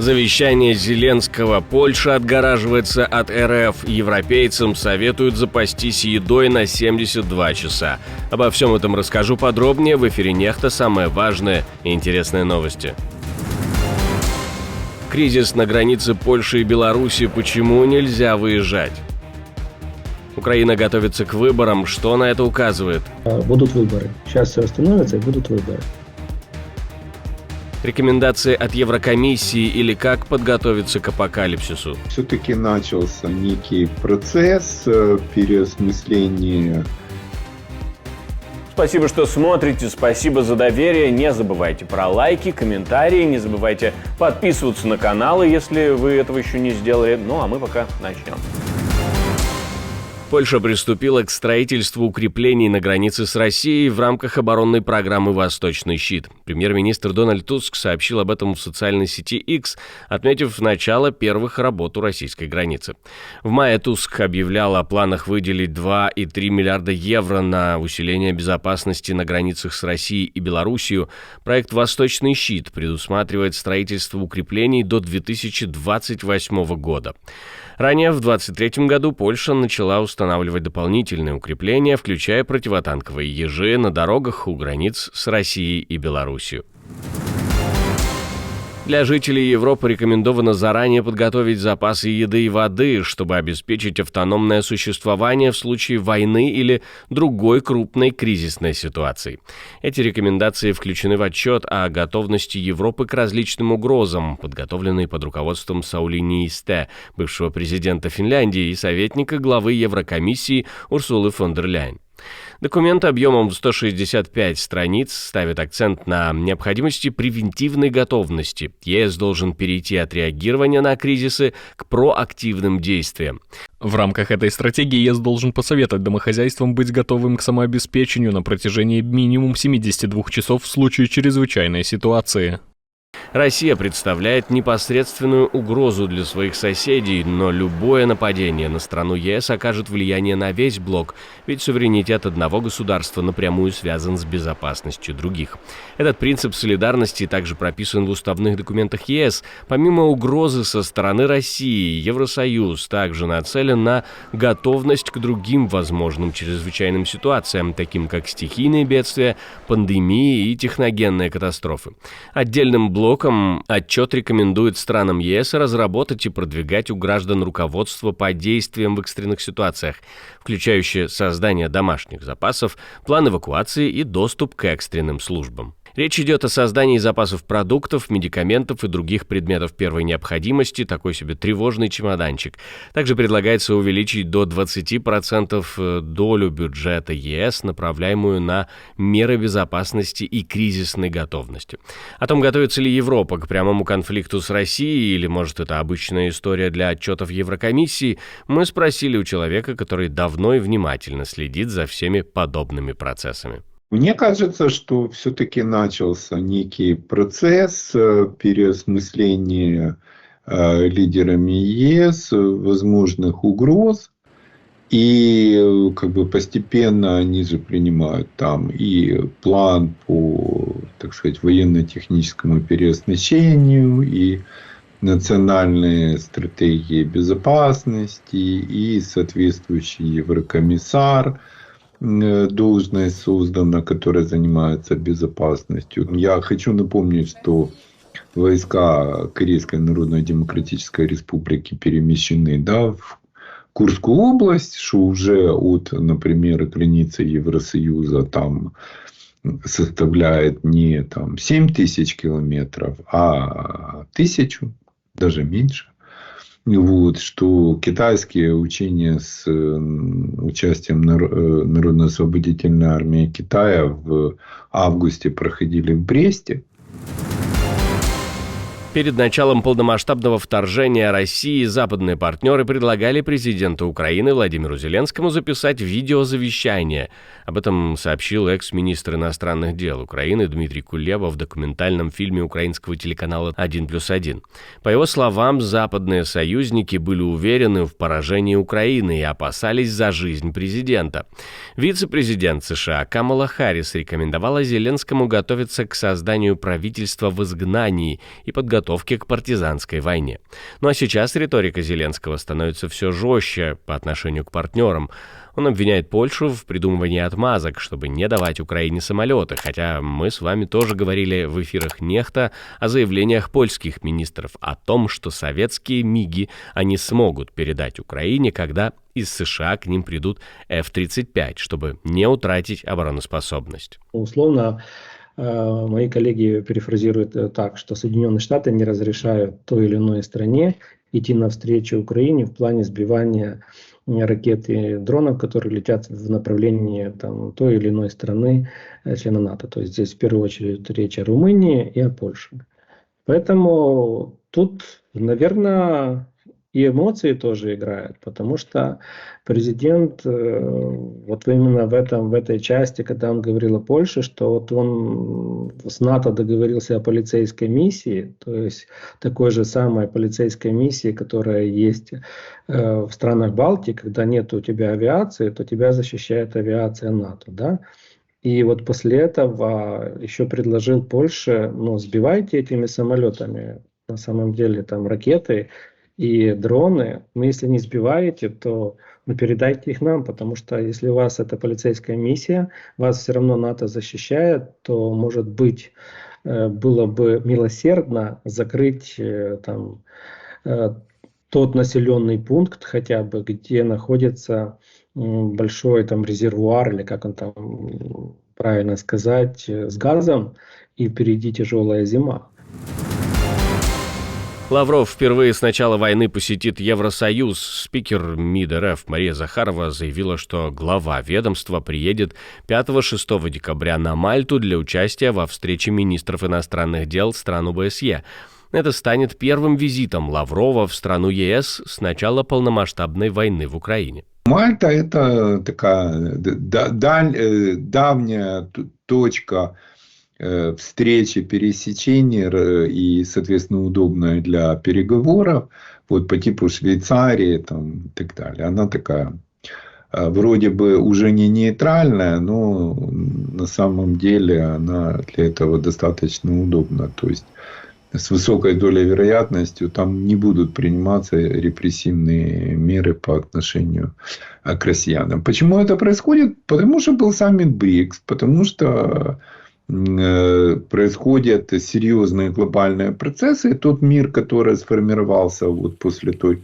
Завещание Зеленского: Польша отгораживается от РФ, европейцам советуют запастись едой на 72 часа. Обо всем этом расскажу подробнее в эфире Нехта. Самые важные и интересные новости. Кризис на границе Польши и Беларуси. Почему нельзя выезжать? Украина готовится к выборам. Что на это указывает? Будут выборы. Сейчас все остановится и будут выборы. Рекомендации от Еврокомиссии или как подготовиться к апокалипсису? Все-таки начался некий процесс переосмысления. Спасибо, что смотрите, спасибо за доверие. Не забывайте про лайки, комментарии, не забывайте подписываться на каналы, если вы этого еще не сделали. Ну а мы пока начнем. Польша приступила к строительству укреплений на границе с Россией в рамках оборонной программы «Восточный щит». Премьер-министр Дональд Туск сообщил об этом в социальной сети X, отметив начало первых работ у российской границы. В мае Туск объявлял о планах выделить 2,3 миллиарда евро на усиление безопасности на границах с Россией и Белоруссией. Проект «Восточный щит» предусматривает строительство укреплений до 2028 года. Ранее, в 2023 году, Польша начала устанавливать дополнительные укрепления, включая противотанковые ежи на дорогах у границ с Россией и Белоруссией. Для жителей Европы рекомендовано заранее подготовить запасы еды и воды, чтобы обеспечить автономное существование в случае войны или другой крупной кризисной ситуации. Эти рекомендации включены в отчет о готовности Европы к различным угрозам, подготовленный под руководством Саули Ниинисте, бывшего президента Финляндии и советника главы Еврокомиссии Урсулы фон дер Ляйен. Документ объемом в 165 страниц ставит акцент на необходимости превентивной готовности. ЕС должен перейти от реагирования на кризисы к проактивным действиям. В рамках этой стратегии ЕС должен посоветовать домохозяйствам быть готовым к самообеспечению на протяжении минимум 72 часов в случае чрезвычайной ситуации. Россия представляет непосредственную угрозу для своих соседей, но любое нападение на страну ЕС окажет влияние на весь блок, ведь суверенитет одного государства напрямую связан с безопасностью других. Этот принцип солидарности также прописан в уставных документах ЕС. Помимо угрозы со стороны России, Евросоюз также нацелен на готовность к другим возможным чрезвычайным ситуациям, таким как стихийные бедствия, пандемии и техногенные катастрофы. Отдельным блоком отчет рекомендует странам ЕС разработать и продвигать у граждан руководство по действиям в экстренных ситуациях, включающее создание домашних запасов, план эвакуации и доступ к экстренным службам. Речь идет о создании запасов продуктов, медикаментов и других предметов первой необходимости, такой себе тревожный чемоданчик. Также предлагается увеличить до 20% долю бюджета ЕС, направляемую на меры безопасности и кризисной готовности. О том, готовится ли Европа к прямому конфликту с Россией, или, может, это обычная история для отчетов Еврокомиссии, мы спросили у человека, который давно и внимательно следит за всеми подобными процессами. Мне кажется, что все-таки начался некий процесс переосмысления лидерами ЕС возможных угроз. И постепенно они же принимают там и план по, так сказать, военно-техническому переоснащению, и национальные стратегии безопасности, и соответствующий еврокомиссар, должность создана, которая занимается безопасностью. Я хочу напомнить, что войска Корейской Народно-Демократической Республики перемещены в Курскую область, что уже от, например, границы Евросоюза там составляет не 7 тысяч километров, а 1000, даже меньше. Что китайские учения с участием Народно-освободительной армии Китая в августе проходили в Бресте. Перед началом полномасштабного вторжения России западные партнеры предлагали президенту Украины Владимиру Зеленскому записать видеозавещание. Об этом сообщил экс-министр иностранных дел Украины Дмитрий Кулеба в документальном фильме украинского телеканала «1+1». По его словам, западные союзники были уверены в поражении Украины и опасались за жизнь президента. Вице-президент США Камала Харрис рекомендовала Зеленскому готовиться к созданию правительства в изгнании и подготовить подготовке к партизанской войне. Ну а сейчас риторика Зеленского становится все жестче по отношению к партнерам. Он обвиняет Польшу в придумывании отмазок, чтобы не давать Украине самолеты, хотя мы с вами тоже говорили в эфирах Нехта о заявлениях польских министров о том, что советские МиГи они смогут передать Украине, когда из США к ним придут F-35, чтобы не утратить обороноспособность. Условно, мои коллеги перефразируют так, что Соединенные Штаты не разрешают той или иной стране идти навстречу Украине в плане сбивания ракет и дронов, которые летят в направлении той или иной страны, члена НАТО. То есть здесь в первую очередь речь о Румынии и о Польше. Поэтому тут, наверное, и эмоции тоже играют, потому что президент вот именно в этой части, когда он говорил о Польше, что вот он с НАТО договорился о полицейской миссии, то есть такой же самой полицейской миссии, которая есть в странах Балтии, когда нет у тебя авиации, то тебя защищает авиация НАТО, да? И вот после этого еще предложил Польше, сбивайте этими самолетами, на самом деле там ракеты и дроны, если не сбиваете, то передайте их нам, потому что если у вас это полицейская миссия, вас все равно НАТО защищает, то, может быть, было бы милосердно закрыть тот населенный пункт хотя бы, где находится большой резервуар, или как он там правильно сказать, с газом, и впереди тяжелая зима. Лавров впервые с начала войны посетит Евросоюз. Спикер МИД РФ Мария Захарова заявила, что глава ведомства приедет 5-6 декабря на Мальту для участия во встрече министров иностранных дел стран ОБСЕ. Это станет первым визитом Лаврова в страну ЕС с начала полномасштабной войны в Украине. Мальта – это такая давняя точка встречи, пересечения и, соответственно, удобная для переговоров, вот по типу Швейцарии и так далее. Она такая вроде бы уже не нейтральная, но на самом деле она для этого достаточно удобна. То есть с высокой долей вероятностью там не будут приниматься репрессивные меры по отношению к россиянам. Почему это происходит? Потому что был саммит БРИКС, потому что происходят серьезные глобальные процессы. И тот мир, который сформировался вот после той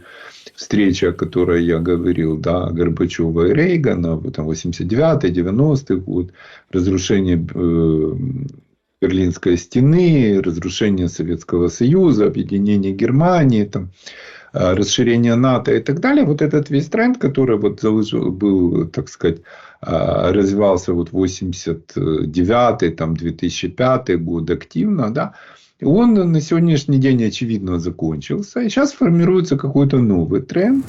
встречи, о которой я говорил, Горбачева и Рейгана, 89-90 год, разрушение Берлинской стены, разрушение Советского Союза, объединение Германии, расширение НАТО и так далее. Вот этот весь тренд, который был, так сказать, развивался 89-2005 год активно, он на сегодняшний день, очевидно, закончился. И сейчас формируется какой-то новый тренд.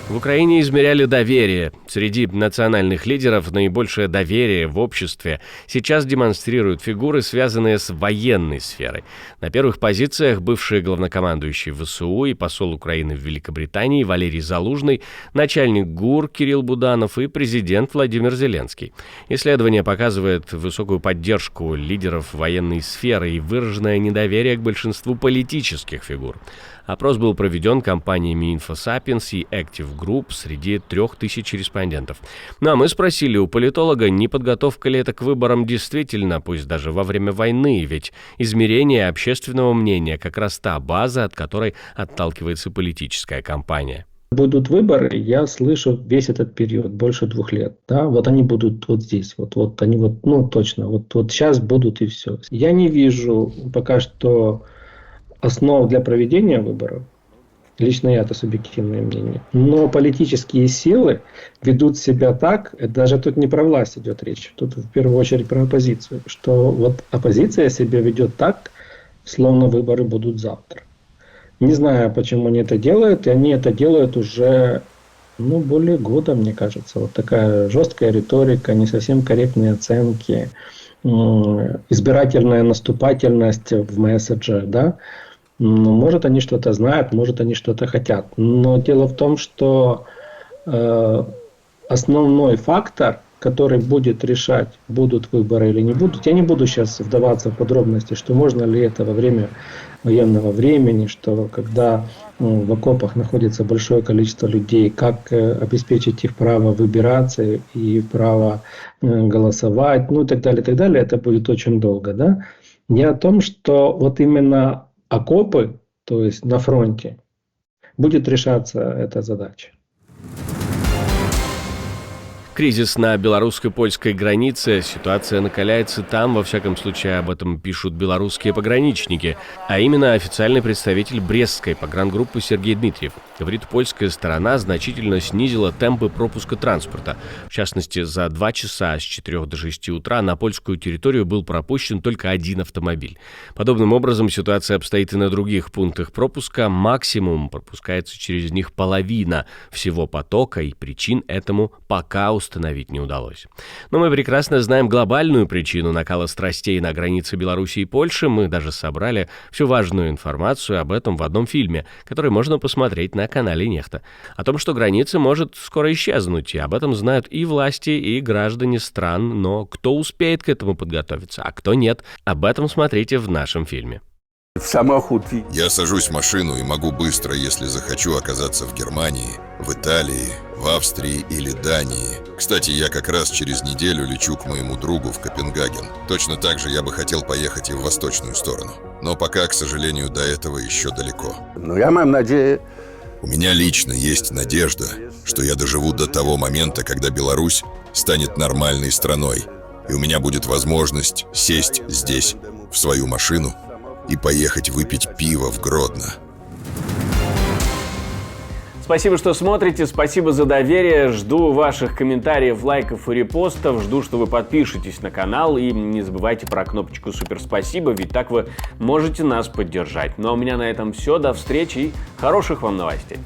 В Украине измеряли доверие. Среди национальных лидеров наибольшее доверие в обществе сейчас демонстрируют фигуры, связанные с военной сферой. На первых позициях бывший главнокомандующий ВСУ и посол Украины в Великобритании Валерий Залужный, начальник ГУР Кирилл Буданов и президент Владимир Зеленский. Исследование показывает высокую поддержку лидеров военной сферы и выраженное недоверие к большинству политических фигур. Опрос был проведен компаниями InfoSapiens и Active Group среди 3000 респондентов. Ну а мы спросили у политолога, не подготовка ли это к выборам действительно, пусть даже во время войны, ведь измерение общественного мнения как раз та база, от которой отталкивается политическая кампания. Будут выборы, я слышу весь этот период, больше 2 лет. Вот они будут вот здесь, вот они точно, вот сейчас будут и все. Я не вижу пока что основ для проведения выборов. Лично я, это субъективное мнение. Но политические силы ведут себя так, даже тут не про власть идет речь, тут в первую очередь про оппозицию, что вот оппозиция себя ведет так, словно выборы будут завтра. Не знаю, почему они это делают, и они это делают уже более года, мне кажется. Вот такая жесткая риторика, не совсем корректные оценки, избирательная наступательность в месседже, может, они что-то знают, может, они что-то хотят. Но дело в том, что основной фактор который будет решать, будут выборы или не будут. Я не буду сейчас вдаваться в подробности, что можно ли это во время военного времени, что когда в окопах находится большое количество людей, как обеспечить их право выбираться и право голосовать, ну и так далее, это будет очень долго. Да? Я о том, что вот именно окопы, то есть на фронте, будет решаться эта задача. Кризис на белорусско-польской границе, ситуация накаляется там, во всяком случае об этом пишут белорусские пограничники, а именно официальный представитель Брестской погрангруппы Сергей Дмитриев. Говорит, польская сторона значительно снизила темпы пропуска транспорта. В частности, за 2 часа с 4 до 6 утра на польскую территорию был пропущен только 1 автомобиль. Подобным образом ситуация обстоит и на других пунктах пропуска. Максимум пропускается через них половина всего потока, и причин этому пока установить не удалось. Но мы прекрасно знаем глобальную причину накала страстей на границе Беларуси и Польши. Мы даже собрали всю важную информацию об этом в одном фильме, который можно посмотреть на канале Нехта. О том, что граница может скоро исчезнуть, и об этом знают и власти, и граждане стран, но кто успеет к этому подготовиться, а кто нет, об этом смотрите в нашем фильме. Я сажусь в машину и могу быстро, если захочу, оказаться в Германии, в Италии, в Австрии или Дании. Кстати, я как раз через неделю лечу к моему другу в Копенгаген. Точно так же я бы хотел поехать и в восточную сторону. Но пока, к сожалению, до этого еще далеко. У меня лично есть надежда, что я доживу до того момента, когда Беларусь станет нормальной страной, и у меня будет возможность сесть здесь, в свою машину, и поехать выпить пиво в Гродно. Спасибо, что смотрите, спасибо за доверие. Жду ваших комментариев, лайков и репостов. Жду, что вы подпишетесь на канал. И не забывайте про кнопочку «Супер спасибо», ведь так вы можете нас поддержать. Ну а у меня на этом все. До встречи и хороших вам новостей.